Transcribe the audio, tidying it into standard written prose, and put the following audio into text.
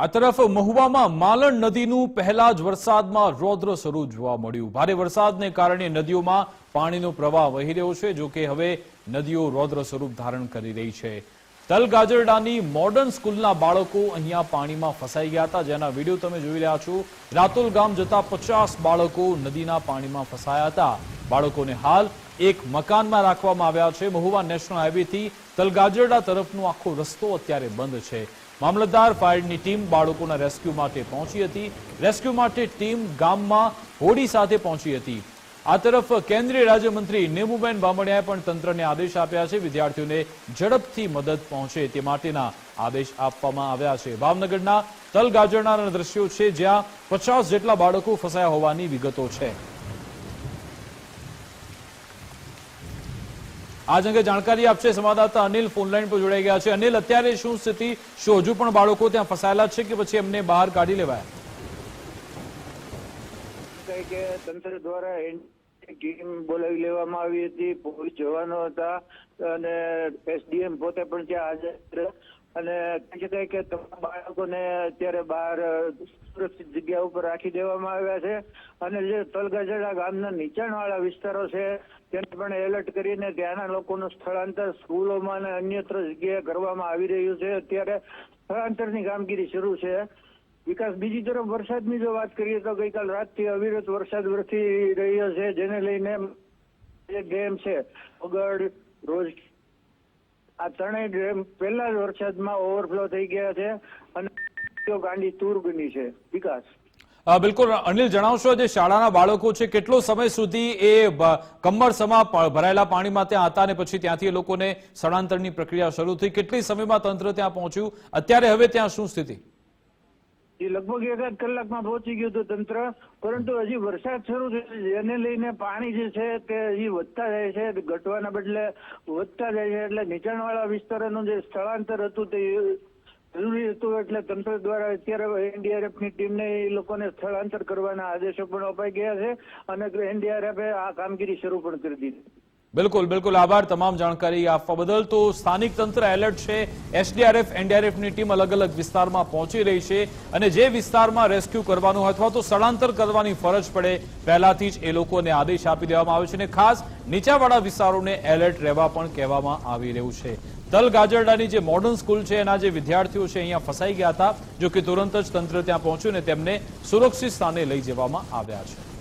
આ તરફ મહુવામાં માલણ નદીનું પહેલા જ વરસાદમાં રૌદ્ર સ્વરૂપ જોવા મળ્યું। ભારે વરસાદને કારણે નદીઓમાં પાણીનો પ્રવાહ વહી રહ્યો છે, જો કે હવે નદીઓ રૌદ્ર સ્વરૂપ ધારણ કરી રહી છે। તલગાજરડાની મોડર્ન સ્કૂલના બાળકો અહીંયા પાણીમાં ફસાઈ ગયા હતા, જેના વિડીયો તમે જોઈ રહ્યા છો। રાતોલ ગામ જતા 50 બાળકો નદીના પાણીમાં ફસાયા હતા। બાળકોને હાલ એક મકાનમાં રાખવામાં આવ્યા છે। મહુવા નેશનલ હાઈવેથી તલગાજરડા તરફનો આખો રસ્તો અત્યારે બંધ છે। મામલતદાર ફાયરની ટીમ બાળકોના રેસ્ક્યુ માટે પહોંચી હતી। રેસ્ક્યુ માટે ટીમ ગામમાં હોડી સાથે પહોંચી હતી। આ તરફ કેન્દ્રીય રાજ્યમંત્રી નેમુબેન બામણિયાએ પણ તંત્રને આદેશ આપ્યા છે। વિદ્યાર્થીઓને ઝડપથી મદદ પહોંચે તે માટેના આદેશ આપવામાં આવ્યા છે। ભાવનગરના તલગાજરડાના દ્રશ્યો છે, જ્યાં 50 જેટલા બાળકો ફસાયા હોવાની વિગતો છે। આજ અંગે જાણકારી આપશે સંવાદદાતા અનિલ ફોનલાઈન પર જોડાઈ ગયા છે। અનિલ, અત્યારે શું સ્થિતિ? શું હજુ પણ બાળકો ત્યાં ફસાયેલા છે કે પછી એમને બહાર કાઢી લેવાયા? કે તંત્ર દ્વારા ટીમ બોલાવી લેવામાં આવી હતી, પોલીસ જવાનો હતા અને એસડીએમ પોતે પણ ત્યાં હાજર, અને કહી શકાય કે તમામ બાળકોને અત્યારે બહાર સુરક્ષિત જગ્યા ઉપર રાખી દેવામાં આવ્યા છે। અને જે તલગાજરડા ગામના નીચાણવાળા વિસ્તારો છે તેને પણ એલર્ટ કરીને ત્યાંના લોકોનું સ્થળાંતર સ્કૂલોમાં અને અન્યત્ર જગ્યાએ કરવામાં આવી રહ્યું છે। અત્યારે સ્થળાંતરની કામગીરી શરૂ છે। વિકાસ, બીજી તરફ વરસાદની જો વાત કરીએ તો ગઈકાલ રાતથી અવિરત વરસાદ વરસી રહ્યો છે, જેને લઈને જે ડેમ છે ઓગળ, રોજ, આ ત્રણેય ડેમ પહેલા જ વરસાદમાં ઓવરફ્લો થઈ ગયા છે અને ગાંડી તૂર બની છે। વિકાસ, બિલકુલ અનિલ, જણાવશો જે શાળાના બાળકો છે કેટલો સમય સુધી એ કમરસમાં ભરાયેલા પાણીમાં ત્યાં હતા અને પછી ત્યાંથી એ લોકોને સ્થળાંતરની પ્રક્રિયા શરૂ થઈ? કેટલી સમયમાં તંત્ર ત્યાં પહોંચ્યું? અત્યારે હવે ત્યાં શું સ્થિતિ? લગભગ 1 કલાકમાં પહોંચી ગયું હતું તંત્ર, પરંતુ હજી વરસાદ શરૂ છે જેને લઈને પાણી જે છે તે હજી વધતા જાય છે, ઘટવાના બદલે વધતા જાય છે। એટલે નીચાણવાળા વિસ્તારોનું જે સ્થળાંતર હતું તે જરૂરી હતું, એટલે તંત્ર દ્વારા અત્યારે એનડીઆરએફની ટીમને એ લોકોને સ્થળાંતર કરવાના આદેશો પણ અપાઈ ગયા છે અને એનડીઆરએફે આ કામગીરી શરૂ પણ કરી દીધી। બિલકુલ બિલકુલ, આભાર તમામ જાણકારી આપવા બદલ। તો સ્થાનિક તંત્ર એલર્ટ છે, એસડીઆરએફ એનડીઆરએફની ટીમ અલગ અલગ વિસ્તારમાં પહોંચી રહી છે અને જે વિસ્તારમાં રેસ્ક્યુ કરવાનું અથવા તો સ્થળાંતર કરવાની ફરજ પડે પહેલાથી જ એ લોકોને આદેશ આપી દેવામાં આવે છે અને ખાસ નીચાણવાળા વિસ્તારોને એલર્ટ રહેવા પણ કહેવામાં આવી રહ્યું છે। તલગાજરડાની જે મોડર્ન સ્કૂલ છે એના જે વિદ્યાર્થીઓ છે અહીંયા ફસાઈ ગયા હતા, જો કે તુરંત જ તંત્ર ત્યાં પહોંચ્યું અને તેમને સુરક્ષિત સ્થાને લઈ જવામાં આવ્યા છે।